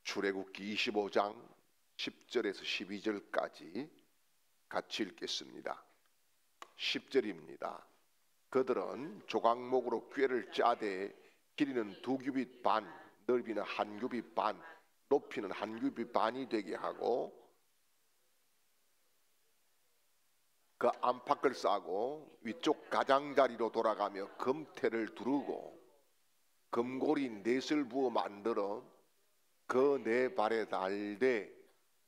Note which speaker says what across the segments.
Speaker 1: 출애굽기 25장 10절에서 12절까지 같이 읽겠습니다. 10절입니다. 그들은 조각목으로 꾀를 짜되 길이는 2규빗 반, 넓이는 1규빗 반, 높이는 1규빗 반이 되게 하고 그 안팎을 싸고 위쪽 가장자리로 돌아가며 금태를 두르고 금고리 넷을 부어 만들어 그 네 발에 달되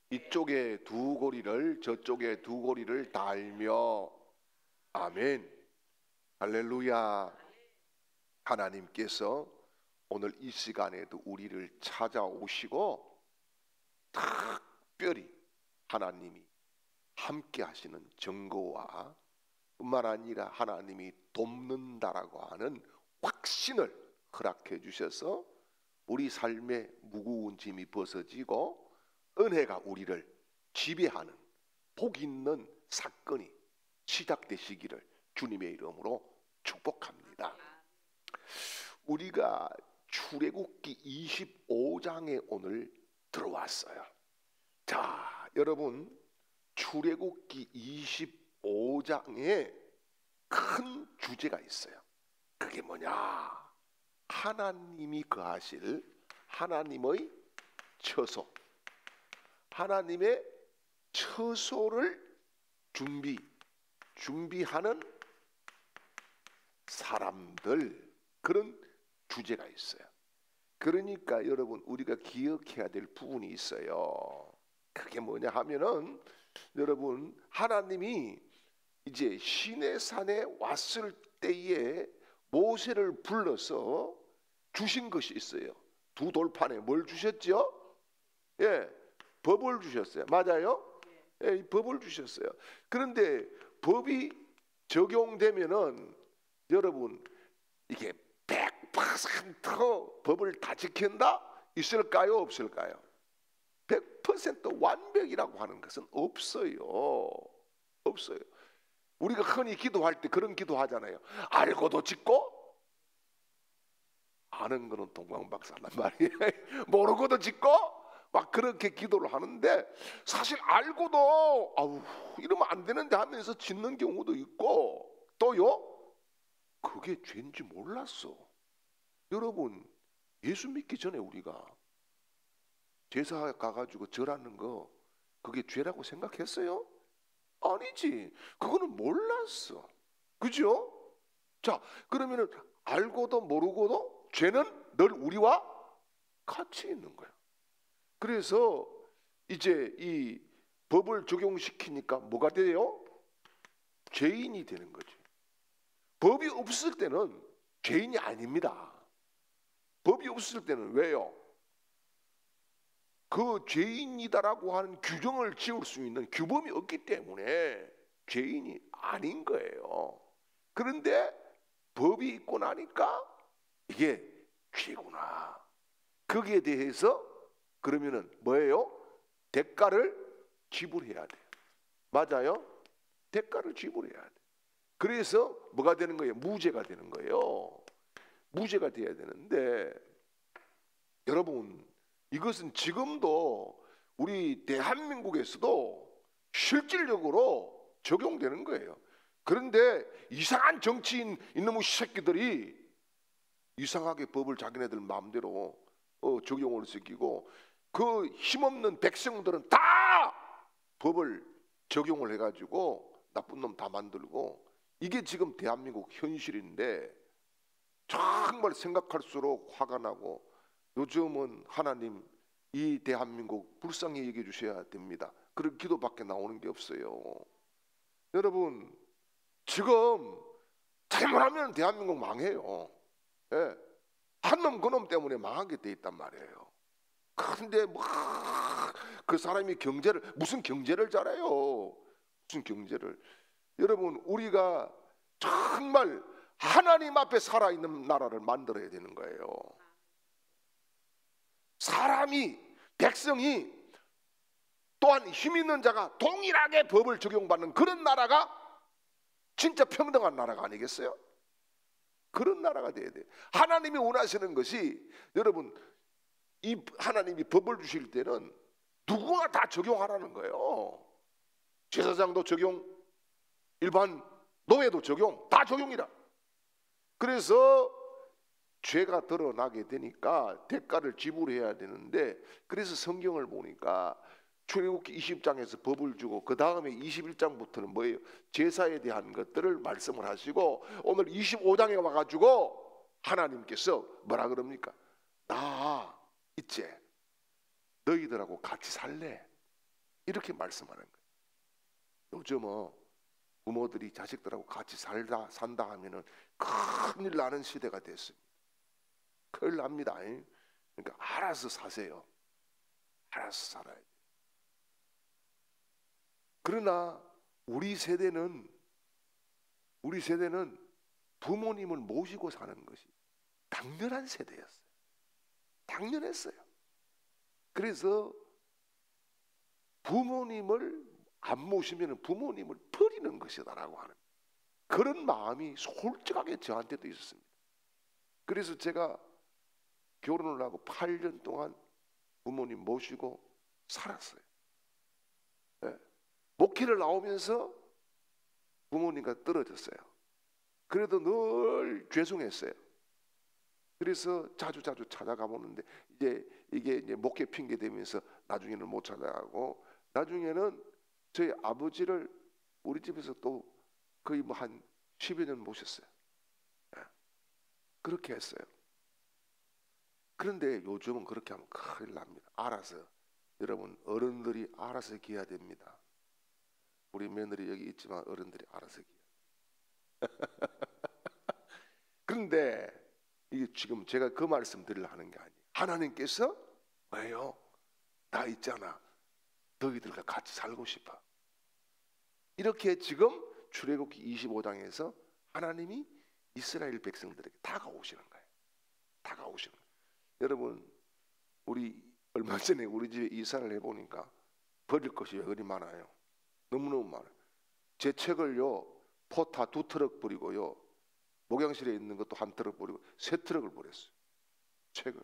Speaker 1: 이쪽에 2고리를 저쪽에 2고리를 달며 아멘 할렐루야. 하나님께서 오늘 이 시간에도 우리를 찾아오시고 특별히 하나님이 함께 하시는 증거와 뿐만 아니라 하나님이 돕는다라고 하는 확신을 허락해 주셔서 우리 삶의 무거운 짐이 벗어지고 은혜가 우리를 지배하는 복 있는 사건이 시작되시기를 주님의 이름으로 축복합니다. 우리가 출애굽기 25장에 오늘 들어왔어요. 자, 여러분, 출애굽기 25장에 큰 주제가 있어요. 그게 뭐냐? 하나님이 거하실 하나님의 처소, 하나님의 처소를 준비하는 사람들, 그런 주제가 있어요. 그러니까 여러분, 우리가 기억해야 될 부분이 있어요. 그게 뭐냐 하면은, 여러분, 하나님이 이제 시내산에 왔을 때에 모세를 불러서 주신 것이 있어요. 2 돌판에 뭘 주셨죠? 예, 법을 주셨어요. 맞아요? 예, 이 법을 주셨어요. 그런데 법이 적용되면은 여러분, 이게 100% 법을 다 지킨다? 있을까요? 없을까요? 100% 완벽이라고 하는 것은 없어요. 없어요. 우리가 흔히 기도할 때 그런 기도하잖아요. 알고도 짓고 아는 거는 동방박사란 말이에요. 모르고도 짓고 막 그렇게 기도를 하는데, 사실 알고도 아우 이러면 안 되는데 하면서 짓는 경우도 있고, 또요 그게 죄인지 몰랐어. 여러분, 예수 믿기 전에 우리가 제사 가가지고 절하는 거 그게 죄라고 생각했어요? 아니지. 그거는 몰랐어. 그죠? 자, 그러면은 알고도 모르고도 죄는 늘 우리와 같이 있는 거야. 그래서 이제 이 법을 적용시키니까 뭐가 돼요? 죄인이 되는 거지. 법이 없을 때는 죄인이 아닙니다. 법이 없을 때는 왜요? 그 죄인이다라고 하는 규정을 지을 수 있는 규범이 없기 때문에 죄인이 아닌 거예요. 그런데 법이 있고 나니까 이게 죄구나. 거기에 대해서 그러면은 뭐예요? 대가를 지불해야 돼요. 맞아요? 대가를 지불해야 돼. 그래서 뭐가 되는 거예요? 무죄가 되는 거예요. 무죄가 돼야 되는데, 여러분, 이것은 지금도 우리 대한민국에서도 실질적으로 적용되는 거예요. 그런데 이상한 정치인 이놈의 새끼들이 이상하게 법을 자기네들 마음대로 적용을 시키고, 그 힘없는 백성들은 다 법을 적용을 해가지고 나쁜 놈 다 만들고, 이게 지금 대한민국 현실인데 정말 생각할수록 화가 나고, 요즘은 하나님 이 대한민국 불쌍히 여겨 주셔야 됩니다. 그런 기도밖에 나오는 게 없어요. 여러분, 지금 잘못하면 대한민국 망해요. 예. 한 놈 그 놈 때문에 망하게 돼 있단 말이에요. 그런데 뭐 그 사람이 무슨 경제를 잘해요? 무슨 경제를? 여러분, 우리가 정말 하나님 앞에 살아있는 나라를 만들어야 되는 거예요. 사람이, 백성이, 또한 힘 있는 자가 동일하게 법을 적용받는 그런 나라가 진짜 평등한 나라가 아니겠어요? 그런 나라가 돼야 돼요. 하나님이 원하시는 것이, 여러분, 이 하나님이 법을 주실 때는 누구나 다 적용하라는 거예요. 제사장도 적용, 일반 노예도 적용, 다 적용이라. 그래서 죄가 드러나게 되니까 대가를 지불해야 되는데, 그래서 성경을 보니까 출애굽기 20장에서 법을 주고 그 다음에 21장부터는 뭐예요? 제사에 대한 것들을 말씀을 하시고, 오늘 25장에 와가지고 하나님께서 뭐라 그럽니까? 나 이제 너희들하고 같이 살래, 이렇게 말씀하는 거예요. 요즘은 부모들이 자식들하고 같이 산다 하면은 큰일 나는 시대가 됐습니다. 큰일 납니다. 그러니까 알아서 사세요. 알아서 살아야 돼요. 그러나 우리 세대는 부모님을 모시고 사는 것이 당연한 세대였어요. 당연했어요. 그래서 부모님을 안 모시면 부모님을 버리는 것이다라고 하는 그런 마음이 솔직하게 저한테도 있었습니다. 그래서 제가 결혼을 하고 8년 동안 부모님 모시고 살았어요. 네. 목회를 나오면서 부모님과 떨어졌어요. 그래도 늘 죄송했어요. 그래서 자주 찾아가 보는데, 이게 목회 핑계 대면서 나중에는 못 찾아가고, 나중에는 저희 아버지를 우리 집에서 또 거의 뭐 한 10여 년 모셨어요. 네. 그렇게 했어요. 그런데 요즘은 그렇게 하면 큰일 납니다. 알아서, 여러분 어른들이 알아서 기해야 됩니다. 우리 며느리 여기 있지만 어른들이 알아서 기해야 그런데 이게 지금 제가 그 말씀 드리려 하는 게 아니에요. 하나님께서 왜요? 나 있잖아, 너희들과 같이 살고 싶어. 이렇게 지금 출애굽기 25장에서 하나님이 이스라엘 백성들에게 다가오시는 거예요. 다가오시는 거예요. 여러분, 우리 얼마 전에 우리 집에 이사를 해보니까 버릴 것이 왜 그리 많아요? 너무너무 많아요. 제 책을요, 포타 2트럭 버리고요, 목양실에 있는 것도 1트럭 버리고 3트럭을 버렸어요. 책을.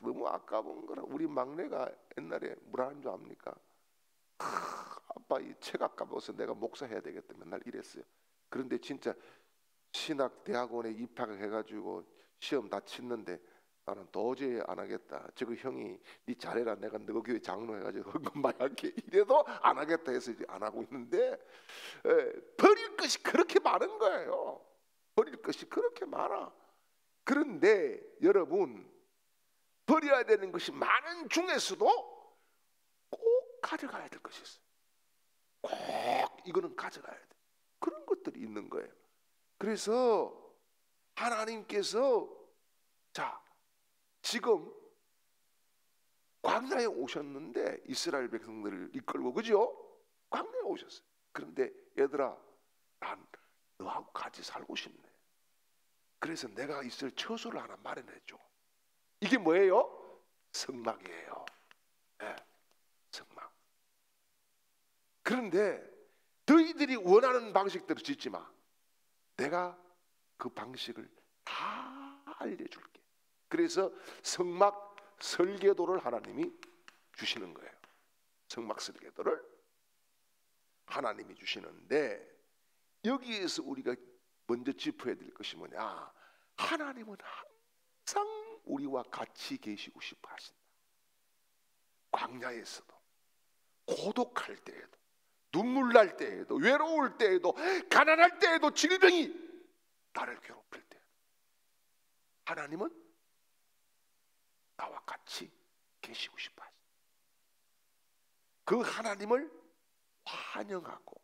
Speaker 1: 너무 아까운 거라. 우리 막내가 옛날에 뭐라 하는 줄 압니까? 아빠 이 책 아까워서 내가 목사해야 되겠다 맨날 이랬어요. 그런데 진짜 신학대학원에 입학을 해가지고 시험 다 치는데 나는 도저히 안 하겠다. 저거 형이 네 잘해라, 내가 너 교회 장로 해가지고 헌금만 할게, 이래도 안 하겠다 해서 이제 안 하고 있는데, 버릴 것이 그렇게 많은 거예요. 버릴 것이 그렇게 많아. 그런데 여러분, 버려야 되는 것이 많은 중에서도 꼭 가져가야 될 것이 있어요. 꼭 이거는 가져가야 돼. 그런 것들이 있는 거예요. 그래서 하나님께서 자, 지금 광야에 오셨는데 이스라엘 백성들을 이끌고, 그죠? 광야에 오셨어요. 그런데 얘들아, 난 너하고 같이 살고 싶네. 그래서 내가 있을 처소를 하나 마련해줘. 이게 뭐예요? 성막이에요. 네, 성막. 그런데 너희들이 원하는 방식대로 짓지 마. 내가 그 방식을 다 알려줄게. 그래서 성막 설계도를 하나님이 주시는 거예요. 성막 설계도를 하나님이 주시는데, 여기에서 우리가 먼저 짚어야 될 것이 뭐냐? 하나님은 항상 우리와 같이 계시고 싶어 하신다. 광야에서도, 고독할 때에도, 눈물 날 때에도, 외로울 때에도, 가난할 때에도, 질병이 나를 괴롭힐 때, 하나님은 나와 같이 계시고 싶어 하신다. 그 하나님을 환영하고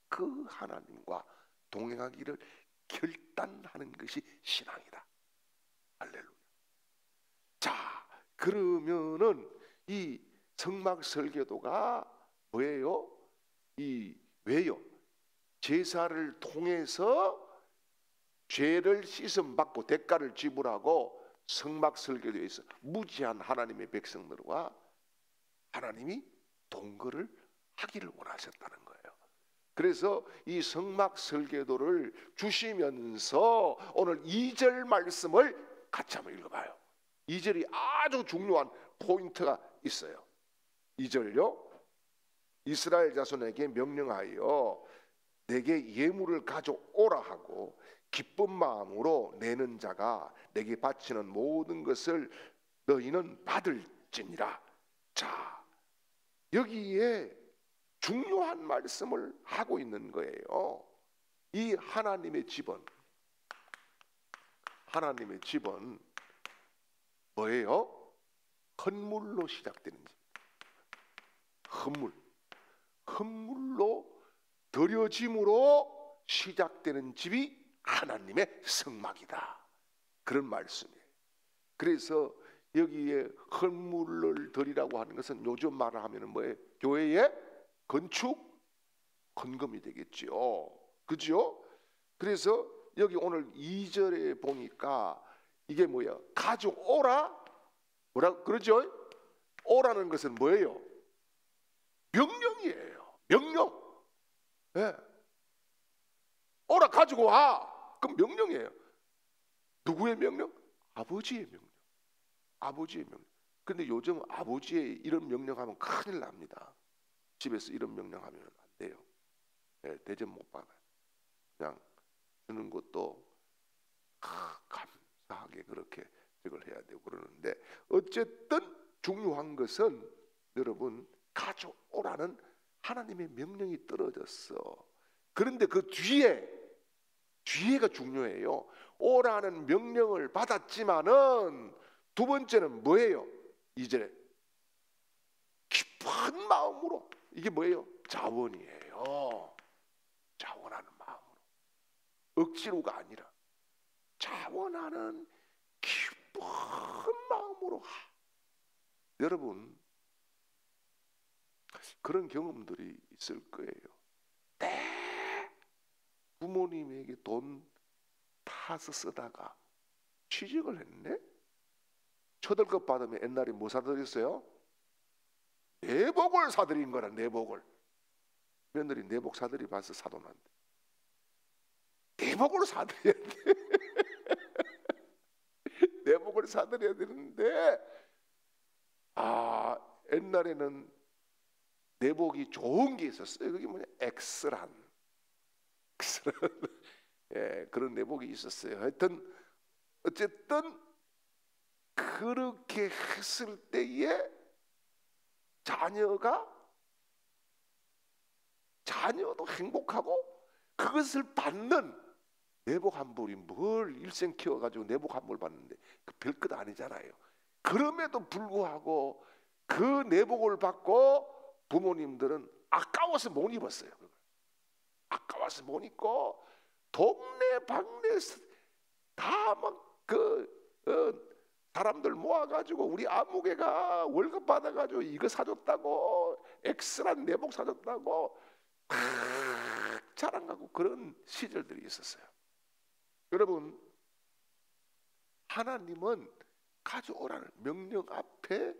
Speaker 1: 그 하나님과 동행하기를 결단하는 것이 신앙이다. 할렐루야. 자, 그러면은 이 성막 설계도가 뭐예요? 왜요? 제사를 통해서 죄를 씻음 받고 대가를 지불하고 성막 설계도에 있어 무지한 하나님의 백성들과 하나님이 동거를 하기를 원하셨다는 거예요. 그래서 이 성막 설계도를 주시면서 오늘 2절 말씀을 같이 한번 읽어봐요. 2절이 아주 중요한 포인트가 있어요. 2절요. 이스라엘 자손에게 명령하여 내게 예물을 가져오라 하고 기쁜 마음으로 내는 자가 내게 바치는 모든 것을 너희는 받을지니라. 자, 여기에 중요한 말씀을 하고 있는 거예요. 이 하나님의 집은 뭐예요? 헌물로 시작되는 집. 헌물로 드려짐으로 시작되는 집이 하나님의 성막이다. 그런 말씀이에요. 그래서 여기에 헌물을 드리라고 하는 것은 요즘 말을 하면 뭐예요? 교회의 건축 헌금이 되겠죠. 그죠? 그래서 여기 오늘 2절에 보니까 이게 뭐야? 가져오라. 뭐라 그러죠? 오라는 것은 뭐예요? 명령이에요. 명령. 네. 오라 가지고 와. 그럼 명령이에요. 누구의 명령? 아버지의 명령. 아버지의 명령. 근데 요즘 아버지의 이런 명령하면 큰일 납니다. 집에서 이런 명령하면 안 돼요. 네, 대접 못 받아요. 그냥 주는 것도 감사하게 그렇게 이걸 해야 되고 그러는데, 어쨌든 중요한 것은 여러분 가져오라는 하나님의 명령이 떨어졌어. 그런데 그 뒤에가 중요해요. 오라는 명령을 받았지만은 두 번째는 뭐예요? 2절에 깊은 마음으로. 이게 뭐예요? 자원이에요. 자원하는 마음으로. 억지로가 아니라 자원하는 깊은 마음으로. 여러분 그런 경험들이 있을 거예요. 부모님에게 돈 타서 쓰다가 취직을 했네? 초들급 받으면 옛날에 뭐 사드렸어요? 내복을 사드린 거라. 내복을. 며느리 내복 사드리 봐서 사돈한테 내복을 사드려야 돼. 내복을 사드려야 되는데, 옛날에는 내복이 좋은 게 있었어요. 그게 뭐냐? 엑스란 예, 그런 내복이 있었어요. 하여튼 어쨌든 그렇게 했을 때에 자녀도 행복하고 그것을 받는 내복 한 벌이 뭘 일생 키워가지고 내복 한 벌 받는데 그 별것 아니잖아요. 그럼에도 불구하고 그 내복을 받고 부모님들은 아까워서 못 입었어요. 아까워서 못 입고 동네 방네 다 막 사람들 모아가지고 우리 아무개가 월급 받아가지고 이거 사줬다고, 엑스란 내복 사줬다고 막 자랑하고 그런 시절들이 있었어요. 여러분 하나님은 가져오라는 명령 앞에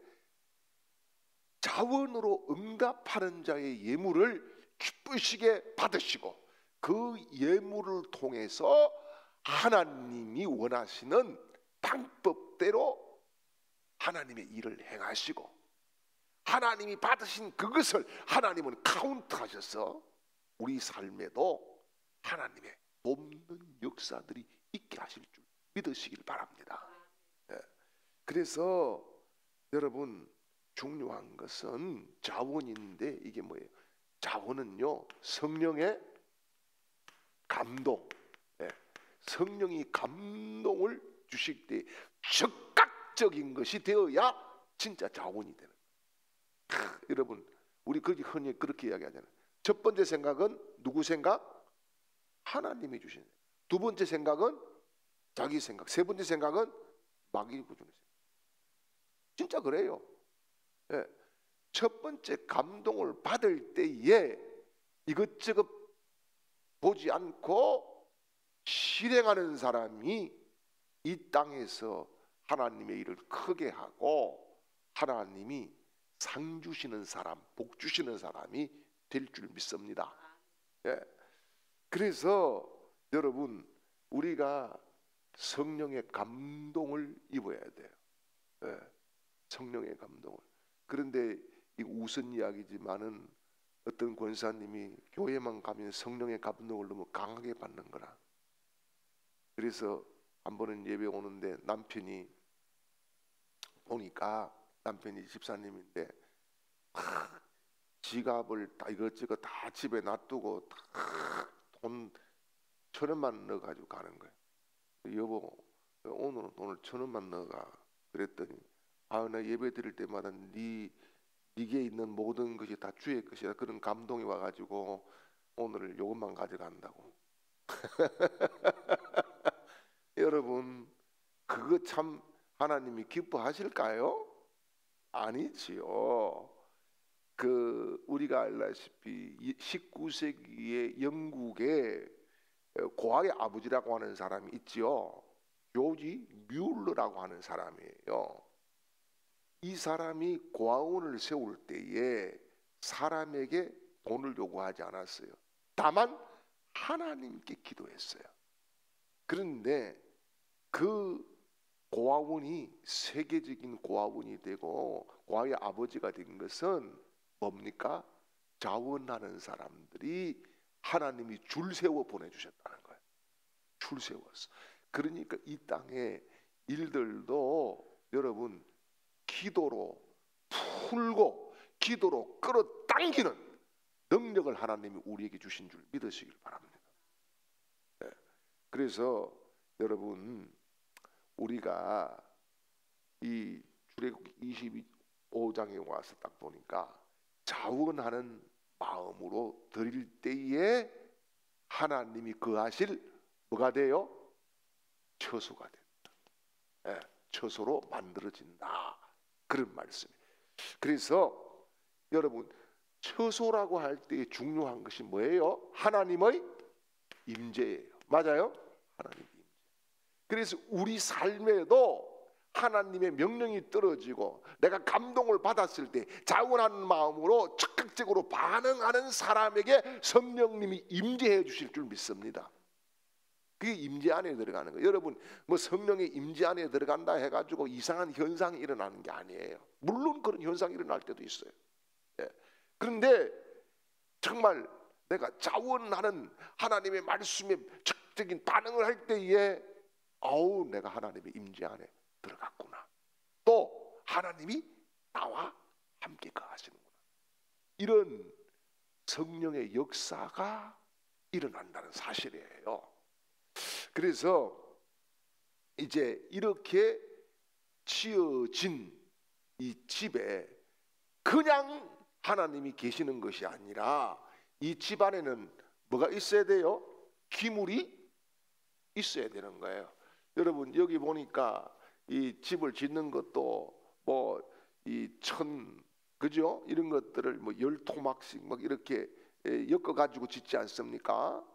Speaker 1: 자원으로 응답하는 자의 예물을 기쁘시게 받으시고 그 예물을 통해서 하나님이 원하시는 방법대로 하나님의 일을 행하시고, 하나님이 받으신 그것을 하나님은 카운트하셔서 우리 삶에도 하나님의 돕는 역사들이 있게 하실 줄 믿으시길 바랍니다. 그래서 여러분 중요한 것은 자원인데, 이게 뭐예요? 자원은요 성령의 감동, 성령이 감동을 주실 때 즉각적인 것이 되어야 진짜 자원이 되는 거예요. 여러분 우리 그렇게 흔히 그렇게 이야기하잖아요. 첫 번째 생각은 누구 생각? 하나님이 주신 생각. 두 번째 생각은 자기 생각. 세 번째 생각은 마귀가 주는 생각. 진짜 그래요. 첫 번째 감동을 받을 때에 이것저것 보지 않고 실행하는 사람이 이 땅에서 하나님의 일을 크게 하고 하나님이 상 주시는 사람, 복 주시는 사람이 될 줄 믿습니다. 그래서 여러분 우리가 성령의 감동을 입어야 돼요. 예, 성령의 감동을. 그런데 이 우스운 이야기지만은 어떤 권사님이 교회만 가면 성령의 감동을 너무 강하게 받는 거라. 그래서 한 번은 예배 오는데 남편이 보니까, 남편이 집사님인데 지갑을 다 이것저것 다 집에 놔두고 돈 1,000원만 넣어가지고 가는 거예요. 여보, 오늘은 돈을 1,000원만 넣어가. 그랬더니 나 예배 드릴 때마다 네게 있는 모든 것이 다 주의 것이다. 그런 감동이 와가지고 오늘 요것만 가져간다고. 여러분, 그거 참 하나님이 기뻐하실까요? 아니지요. 우리가 알다시피 19세기의 영국의 고아의 아버지라고 하는 사람이 있지요. 조지 뮬러라고 하는 사람이에요. 이 사람이 고아원을 세울 때에 사람에게 돈을 요구하지 않았어요. 다만 하나님께 기도했어요. 그런데 그 고아원이 세계적인 고아원이 되고 고아의 아버지가 된 것은 뭡니까? 자원하는 사람들이 하나님이 줄 세워 보내주셨다는 거예요. 줄 세웠어. 그러니까 이 땅의 일들도 여러분 기도로 풀고 기도로 끌어당기는 능력을 하나님이 우리에게 주신 줄 믿으시길 바랍니다. 네. 그래서 여러분, 우리가 이 출애굽기 25장에 와서 딱 보니까 자원하는 마음으로 드릴 때에 하나님이 거하실 뭐가 돼요? 처소가 된다. 네, 처소로 만들어진다. 그런 말씀이에요. 그래서 여러분, 처소라고 할 때 중요한 것이 뭐예요? 하나님의 임재예요. 맞아요? 하나님의 임재. 그래서 우리 삶에도 하나님의 명령이 떨어지고 내가 감동을 받았을 때 자원하는 마음으로 적극적으로 반응하는 사람에게 성령님이 임재해 주실 줄 믿습니다. 그게 임재 안에 들어가는 거예요. 여러분, 뭐 성령의 임재 안에 들어간다 해가지고 이상한 현상이 일어나는 게 아니에요. 물론 그런 현상이 일어날 때도 있어요. 예. 그런데 정말 내가 자원하는 하나님의 말씀에 적극적인 반응을 할 때에 내가 하나님의 임재 안에 들어갔구나. 또 하나님이 나와 함께 거하시는구나. 이런 성령의 역사가 일어난다는 사실이에요. 그래서 이제 이렇게 지어진 이 집에 그냥 하나님이 계시는 것이 아니라 이 집 안에는 뭐가 있어야 돼요? 기물이 있어야 되는 거예요. 여러분, 여기 보니까 이 집을 짓는 것도 뭐 이 그죠? 이런 것들을 뭐 10토막씩 막 이렇게 엮어 가지고 짓지 않습니까?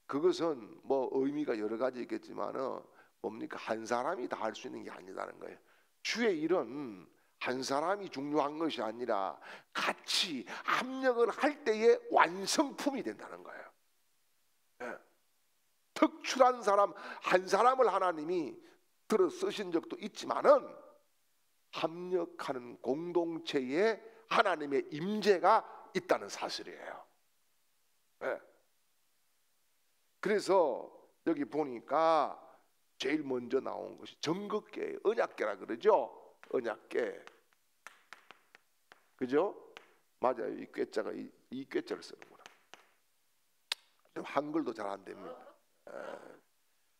Speaker 1: 그것은 뭐 의미가 여러 가지 있겠지만은 뭡니까? 한 사람이 다 할 수 있는 게 아니라는 거예요. 주의 일은 한 사람이 중요한 것이 아니라 같이 합력을 할 때의 완성품이 된다는 거예요. 네. 특출한 사람 한 사람을 하나님이 들어 쓰신 적도 있지만은 합력하는 공동체에 하나님의 임재가 있다는 사실이에요. 네. 그래서 여기 보니까 제일 먼저 나온 것이 정극계예요. 언약계라 그러죠. 언약계. 그죠? 맞아요. 이 꾀자가 이 꾀자를 쓰는구나. 한글도 잘 안 됩니다.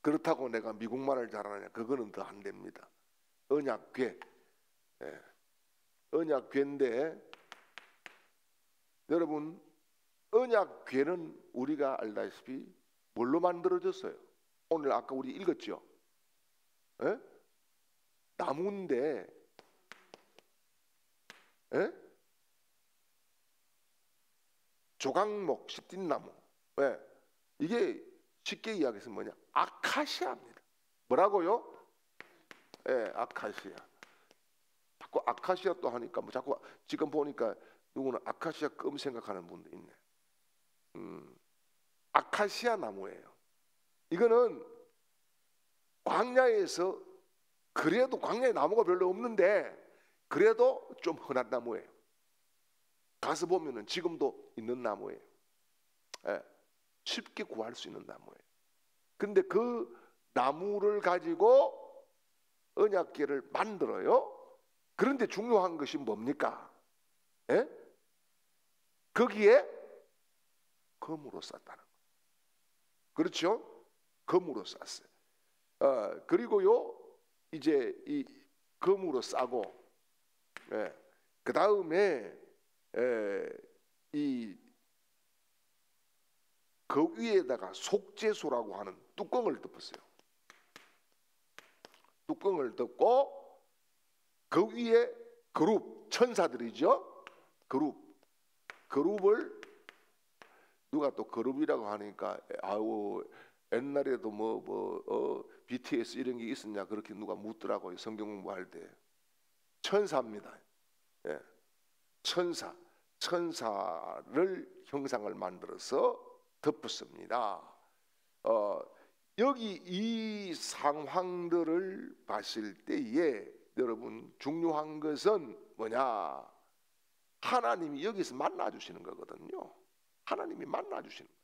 Speaker 1: 그렇다고 내가 미국말을 잘하느냐? 그거는 더 안 됩니다. 언약궤. 언약궤인데 여러분, 언약궤는 우리가 알다시피 뭘로 만들어졌어요? 오늘 아까 우리 읽었죠? 나무인데 조각목, 시띠나무. 왜? 이게 쉽게 이야기해서 뭐냐? 아카시아입니다. 뭐라고요? 아카시아. 자꾸 아카시아 또 하니까 뭐 자꾸 지금 보니까 누구는 아카시아 껌 생각하는 분도 있네. 아카시아 나무예요. 이거는 광야에서 그래도 광야에 나무가 별로 없는데 그래도 좀 흔한 나무예요. 가서 보면은 지금도 있는 나무예요. 예, 쉽게 구할 수 있는 나무예요. 근데 그 나무를 가지고 언약궤를 만들어요. 그런데 중요한 것이 뭡니까? 예? 거기에 금으로 쌌다는 거예요. 그렇죠? 금으로 쌌어요. 그리고요 이제 이 금으로 싸고, 그 다음에 이 그 위에다가 속죄소라고 하는 뚜껑을 덮었어요. 뚜껑을 덮고 그 위에 그룹, 천사들이죠. 그룹을 누가 또 그룹이라고 하니까 아우 옛날에도 BTS 이런 게 있었냐 그렇게 누가 묻더라고요. 성경 공부할 때. 천사입니다. 예. 천사를 형상을 만들어서 덮었습니다. 여기 이 상황들을 봤을 때에 여러분 중요한 것은 뭐냐? 하나님이 여기서 만나주시는 거거든요. 하나님이 만나주시는 거예요.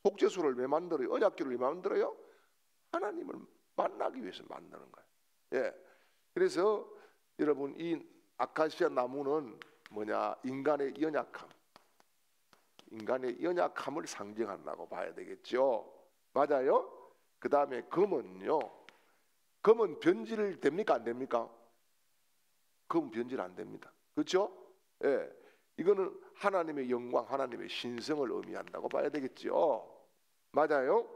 Speaker 1: 속죄소를 왜 만들어요? 언약궤를 왜 만들어요? 하나님을 만나기 위해서 만드는 거예요. 예. 그래서 여러분 이 아카시아 나무는 뭐냐? 인간의 연약함을 상징한다고 봐야 되겠죠. 맞아요? 그 다음에 금은요. 금은 변질 됩니까? 안 됩니까? 금은 변질 안 됩니다. 그렇죠? 예. 이거는 하나님의 영광, 하나님의 신성을 의미한다고 봐야 되겠죠. 맞아요?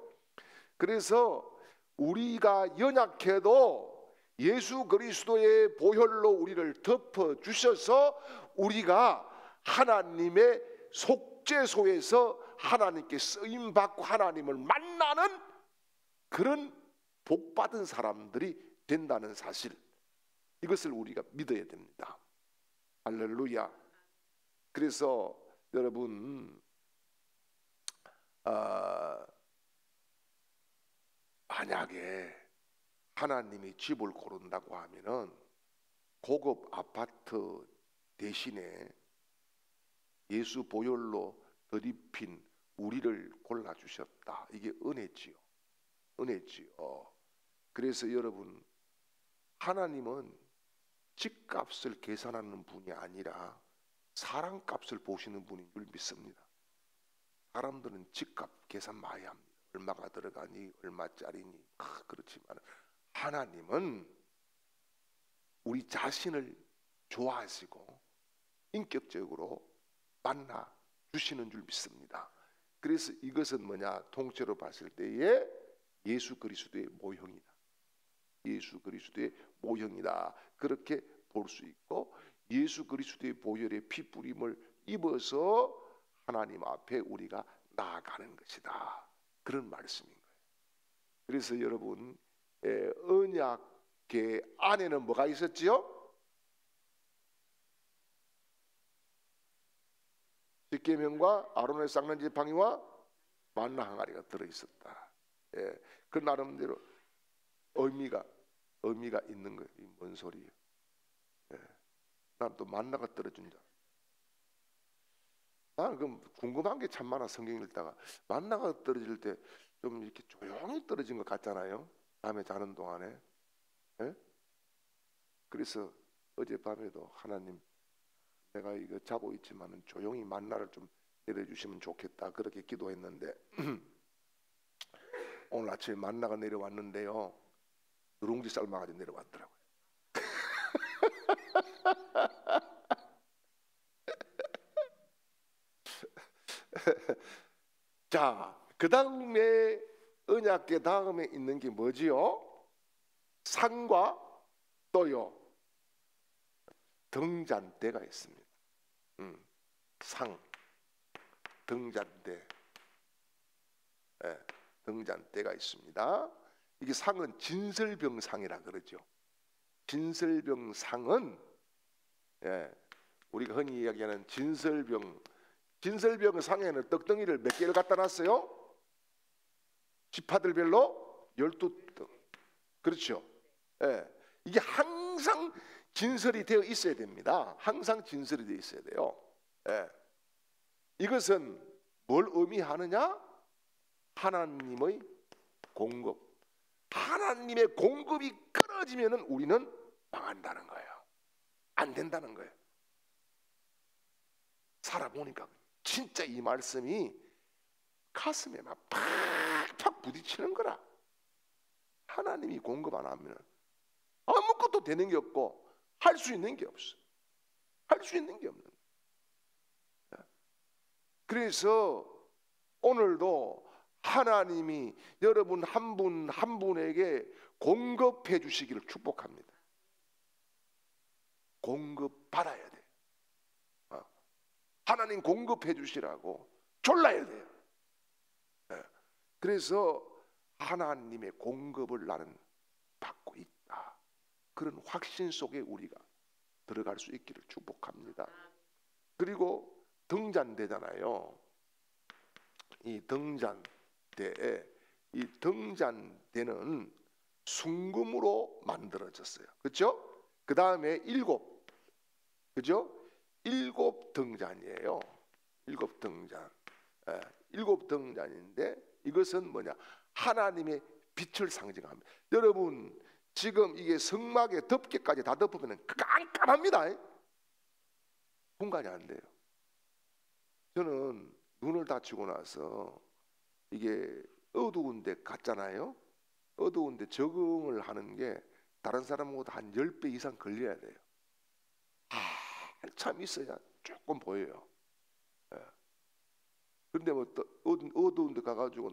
Speaker 1: 그래서 우리가 연약해도 예수 그리스도의 보혈로 우리를 덮어 주셔서 우리가 하나님의 속죄소에서 하나님께 쓰임 받고 하나님을 만나는 그런 복받은 사람들이 된다는 사실, 이것을 우리가 믿어야 됩니다. 할렐루야. 그래서 여러분 만약에 하나님이 집을 고른다고 하면은 고급 아파트 대신에 예수 보혈로 덧입힌 우리를 골라주셨다. 이게 은혜지요. 그래서 여러분 하나님은 집값을 계산하는 분이 아니라 사람값을 보시는 분인 줄 믿습니다. 사람들은 집값 계산 많이 합니다. 얼마가 들어가니 얼마짜리니 그렇지만 하나님은 우리 자신을 좋아하시고 인격적으로 만나 주시는 줄 믿습니다. 그래서 이것은 뭐냐? 통째로 봤을 때에 예수 그리스도의 모형이다. 예수 그리스도의 모형이다. 그렇게 볼 수 있고 예수 그리스도의 보혈의 피 뿌림을 입어서 하나님 앞에 우리가 나아가는 것이다. 그런 말씀인 거예요. 그래서 여러분 언약궤 안에는 뭐가 있었지요? 십계명과 아론의 쌍난 지팡이와 만나 항아리가 들어있었다. 그 나름대로 의미가 있는 거예요. 뭔 소리예요? 난 또 만나가 떨어진 줄. 나는 그 궁금한 게 참 많아. 성경 읽다가 만나가 떨어질 때 좀 이렇게 조용히 떨어진 것 같잖아요. 밤에 자는 동안에. 그래서 어젯밤에도 하나님, 내가 이거 자고 있지만은 조용히 만나를 좀 내려주시면 좋겠다. 그렇게 기도했는데 오늘 아침에 만나가 내려왔는데요. 누룽지 삶아가지고 내려왔더라고요. 자, 그 다음에 언약궤 다음에 있는 게 뭐지요? 상과 또요 등잔대가 있습니다. 상, 등잔대, 등잔대가 있습니다. 이게 상은 진설병상이라 그러죠. 진설병상은 우리가 흔히 이야기하는 진설병상에는 떡덩이를 몇 개를 갖다 놨어요? 지파들별로 12떡. 그렇죠. 이게 항상 진설이 되어 있어야 됩니다. 항상 진설이 되어 있어야 돼요. 예. 이것은 뭘 의미하느냐? 하나님의 공급. 하나님의 공급이 끊어지면 우리는 망한다는 거예요. 안 된다는 거예요. 살아보니까 진짜 이 말씀이 가슴에 막 팍팍 부딪히는 거라. 하나님이 공급 안 하면 아무것도 되는 게 없고 할 수 있는 게 없어. 할 수 있는 게 없는 거야. 그래서 오늘도 하나님이 여러분 한 분 한 분에게 공급해 주시기를 축복합니다. 공급 받아야 돼. 하나님 공급해 주시라고 졸라야 돼요. 그래서 하나님의 공급을 나는 받고 있다. 그런 확신 속에 우리가 들어갈 수 있기를 축복합니다. 그리고 등잔대잖아요. 이 등잔대에 이 등잔대는 순금으로 만들어졌어요. 그렇죠? 그 다음에 일곱, 그죠? 일곱 등잔이에요. 일곱 등잔. 일곱 등잔인데 이것은 뭐냐? 하나님의 빛을 상징합니다. 여러분 지금 이게 성막에 덮개까지 다 덮으면 깜깜합니다. 공간이 안 돼요. 저는 눈을 다치고 나서 이게 어두운 데 갔잖아요. 어두운 데 적응을 하는 게 다른 사람보다 한 10배 이상 걸려야 돼요. 한참 있어야 조금 보여요. 그런데 뭐 어두운 데 가가지고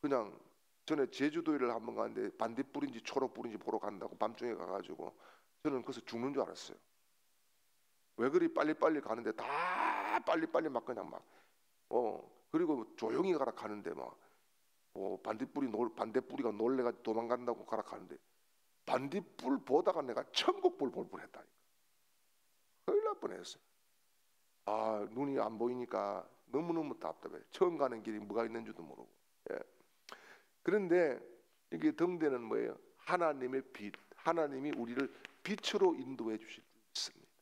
Speaker 1: 그냥 전에 제주도를 한번 갔는데 반딧불인지 초록불인지 보러 간다고 밤중에 가가지고 저는 거기서 죽는 줄 알았어요. 왜 그리 빨리빨리 가는데 다 빨리빨리 막 그냥 막 그리고 조용히 가라 가는데 막 반딧불이가 놀래가지고 도망간다고 가라 가는데 반딧불 보다가 내가 천국불 볼 뻔했다니까. 큰일 날 뻔했어요. 눈이 안 보이니까 너무너무 답답해. 처음 가는 길이 뭐가 있는지도 모르고. 그런데 이게 등대는 뭐예요? 하나님의 빛. 하나님이 우리를 빛으로 인도해 주실 수 있습니다.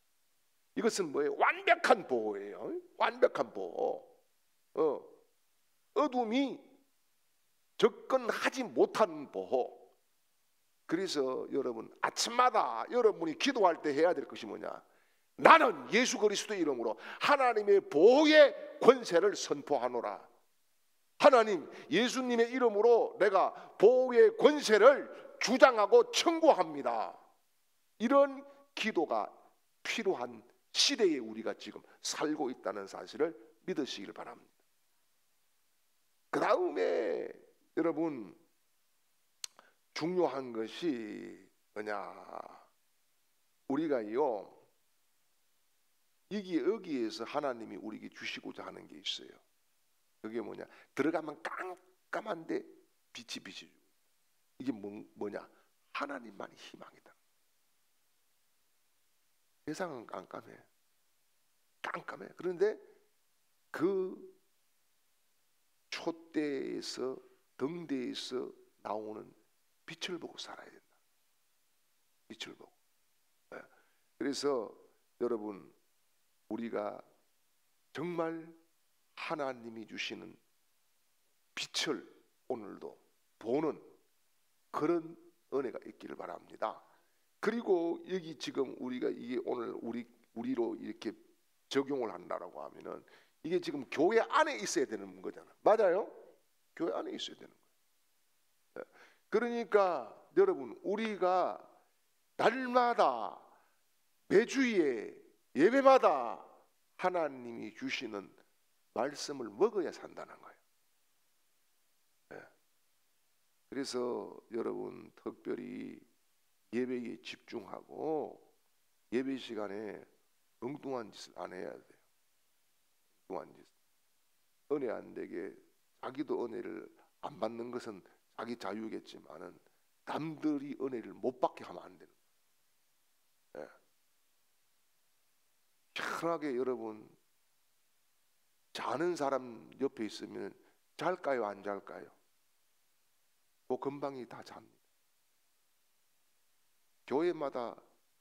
Speaker 1: 이것은 뭐예요? 완벽한 보호예요. 완벽한 보호. 어둠이 접근하지 못한 보호. 그래서 여러분 아침마다 여러분이 기도할 때 해야 될 것이 뭐냐? 나는 예수 그리스도의 이름으로 하나님의 보호의 권세를 선포하노라. 하나님 예수님의 이름으로 내가 보호의 권세를 주장하고 청구합니다. 이런 기도가 필요한 시대에 우리가 지금 살고 있다는 사실을 믿으시길 바랍니다. 그 다음에 여러분 중요한 것이 뭐냐? 우리가요 여기에서 하나님이 우리에게 주시고자 하는 게 있어요. 그게 뭐냐? 들어가면 깜깜한데 빛이 비치죠. 이게 뭐냐? 하나님만이 희망이다. 세상은 깜깜해. 깜깜해. 그런데 그 촛대에서 등대에서 나오는 빛을 보고 살아야 된다. 빛을 보고. 그래서 여러분 우리가 정말 하나님이 주시는 빛을 오늘도 보는 그런 은혜가 있기를 바랍니다. 그리고 여기 지금 우리가 이게 오늘 우리로 이렇게 적용을 한다라고 하면은 이게 지금 교회 안에 있어야 되는 거잖아. 맞아요? 교회 안에 있어야 되는 거예요. 그러니까 여러분 우리가 날마다 매주에 예배마다 하나님이 주시는 말씀을 먹어야 산다는 거예요. 그래서 여러분 특별히 예배에 집중하고 예배 시간에 엉뚱한 짓을 안 해야 돼요. 엉뚱한 짓. 은혜 안 되게 자기도 은혜를 안 받는 것은 자기 자유겠지만은 남들이 은혜를 못 받게 하면 안 되는 거예요. 편하게 여러분 자는 사람 옆에 있으면 잘까요 안 잘까요? 그 금방이 다 잡니다. 교회마다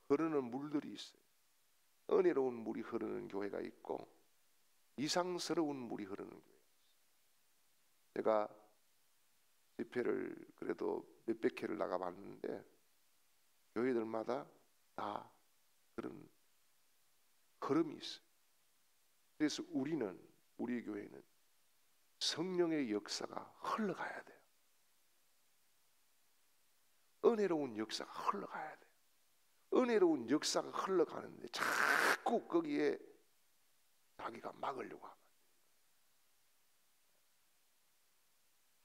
Speaker 1: 흐르는 물들이 있어요. 은혜로운 물이 흐르는 교회가 있고 이상스러운 물이 흐르는 교회가 있어요. 제가 집회를 그래도 몇백 회를 나가봤는데 교회들마다 다 그런 흐름이 있어요. 그래서 우리 교회는 성령의 역사가 흘러가야 돼요. 은혜로운 역사가 흘러가야 돼요. 은혜로운 역사가 흘러가는데 자꾸 거기에 자기가 막으려고 하면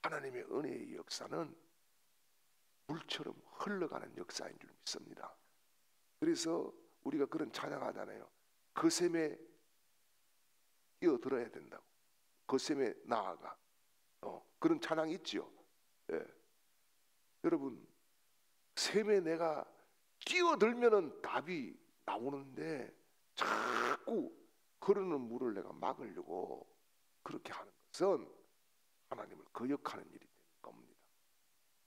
Speaker 1: 하나님의 은혜의 역사는 물처럼 흘러가는 역사인 줄 믿습니다. 그래서 우리가 그런 찬양하잖아요. 거셈에 뛰어들어야 된다고. 거셈에 나아가. 그런 찬양 있지요. 예. 여러분, 셈에 내가 뛰어들면은 답이 나오는데 자꾸 흐르는 물을 내가 막으려고 그렇게 하는 것은 하나님을 거역하는 일이 되는 겁니다.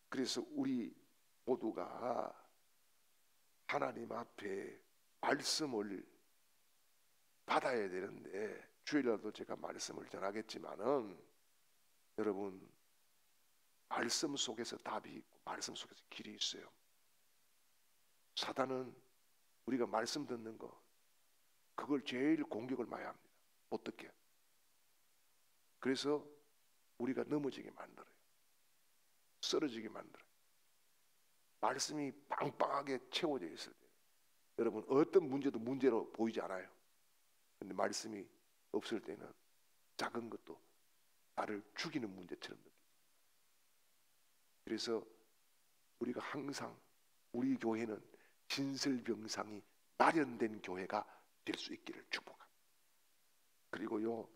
Speaker 1: 그래서 우리 모두가 하나님 앞에 말씀을 받아야 되는데, 주일날도 제가 말씀을 전하겠지만은 여러분, 말씀 속에서 답이 있고 말씀 속에서 길이 있어요. 사단은 우리가 말씀 듣는 거 그걸 제일 공격을 많이 합니다. 못 듣게. 그래서 우리가 넘어지게 만들어요. 쓰러지게 만들어요. 말씀이 빵빵하게 채워져 있을 때 여러분 어떤 문제도 문제로 보이지 않아요. 근데 말씀이 없을 때는 작은 것도 나를 죽이는 문제처럼 느껴집니다. 그래서 우리가 항상 우리 교회는 진설병상이 마련된 교회가 될 수 있기를 축복합니다. 그리고요,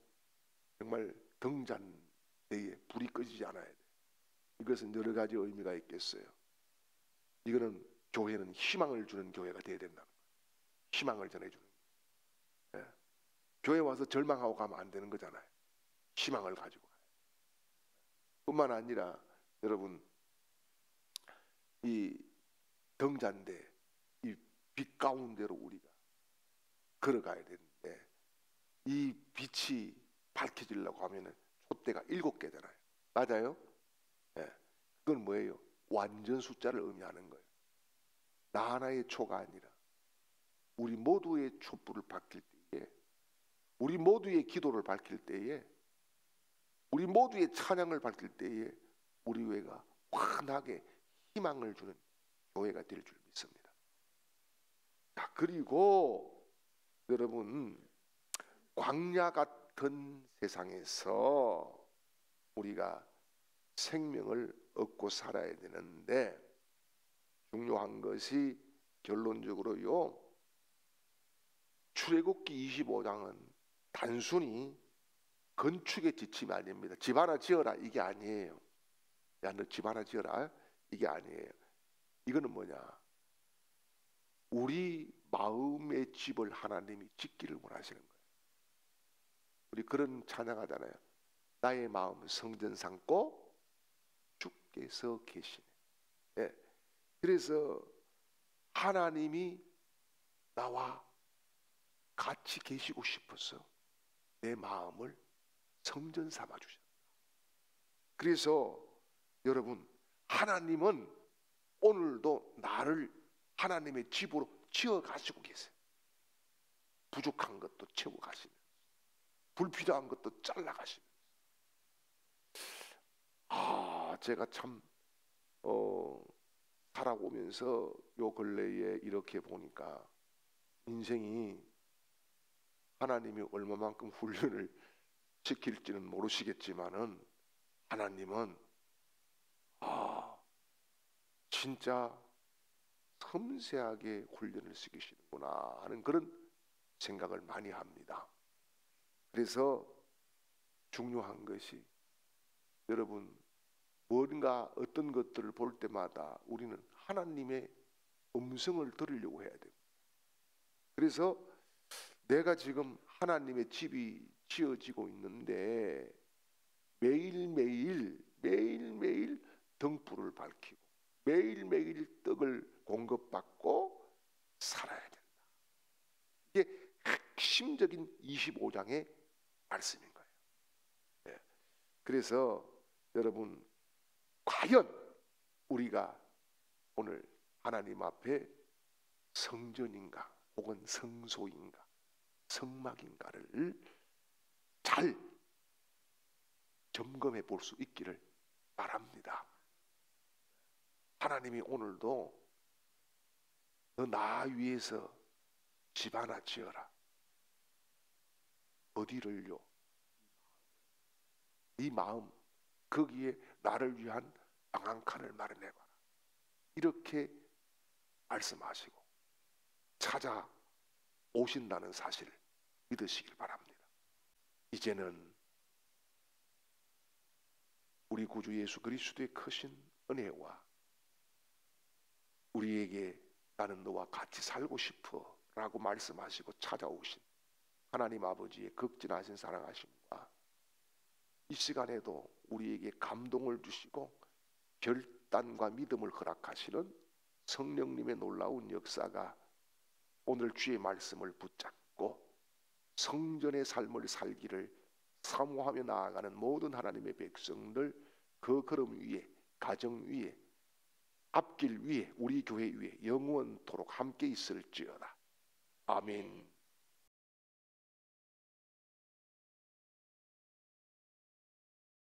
Speaker 1: 정말 등잔대에 불이 꺼지지 않아야 돼요. 이것은 여러 가지 의미가 있겠어요. 이거는 교회는 희망을 주는 교회가 되어야 된다는 거예요. 희망을 전해주는 거예요. 예. 교회 와서 절망하고 가면 안 되는 거잖아요. 희망을 가지고 가요. 뿐만 아니라 여러분, 이 등잔대, 이 빛 가운데로 우리가 걸어가야 되는데 이 빛이 밝혀지려고 하면은 촛대가 7개잖아요. 맞아요? 예. 그건 뭐예요? 완전 숫자를 의미하는 거예요. 나 하나의 초가 아니라 우리 모두의 촛불을 밝힐 때에, 우리 모두의 기도를 밝힐 때에, 우리 모두의 찬양을 밝힐 때에 우리 교회가 환하게 희망을 주는 교회가 될 줄 믿습니다. 자, 그리고 여러분, 광야 같은 세상에서 우리가 생명을 얻고 살아야 되는데 중요한 것이 결론적으로요, 출애굽기 25장은 단순히 건축의 지침이 아닙니다. 집 하나 지어라 이게 아니에요. 야, 너 집 하나 지어라 이게 아니에요. 이거는 뭐냐? 우리 마음의 집을 하나님이 짓기를 원하시는 거예요. 우리 그런 찬양하잖아요. 나의 마음은 성전 삼고 주께서 계시네. 예. 그래서 하나님이 나와 같이 계시고 싶어서 내 마음을 성전 삼아 주셨다. 그래서 여러분, 하나님은 오늘도 나를 하나님의 집으로 지어 가시고 계세요. 부족한 것도 채워 가시면서, 불필요한 것도 잘라 가시면서. 제가 참 살아오면서 요 근래에 이렇게 보니까 인생이 하나님이 얼마만큼 훈련을 시킬지는 모르시겠지만은 하나님은 진짜 섬세하게 훈련을 시키시는구나 하는 그런 생각을 많이 합니다. 그래서 중요한 것이 여러분, 뭔가 어떤 것들을 볼 때마다 우리는 하나님의 음성을 들으려고 해야 됩니다. 그래서 내가 지금 하나님의 집이 지어지고 있는데 매일매일 등불을 밝히고 매일매일 떡을 공급받고 살아야 된다. 이게 핵심적인 25장의 말씀인 거예요. 예. 그래서 여러분, 과연 우리가 오늘 하나님 앞에 성전인가 혹은 성소인가 성막인가를 잘 점검해 볼 수 있기를 바랍니다. 하나님이 오늘도 너 나 위해서 집 하나 지어라. 어디를요? 네 마음, 거기에 나를 위한 방 한 칸을 마련해봐라. 이렇게 말씀하시고 찾아오신다는 사실을 믿으시길 바랍니다. 이제는 우리 구주 예수 그리스도의 크신 은혜와 우리에게 나는 너와 같이 살고 싶어 라고 말씀하시고 찾아오신 하나님 아버지의 극진하신 사랑하심과 이 시간에도 우리에게 감동을 주시고 결단과 믿음을 허락하시는 성령님의 놀라운 역사가 오늘 주의 말씀을 붙잡고 성전의 삶을 살기를 사모하며 나아가는 모든 하나님의 백성들 그 걸음 위에, 가정 위에, 앞길 위에, 우리 교회 위에 영원토록 함께 있을지어다. 아멘.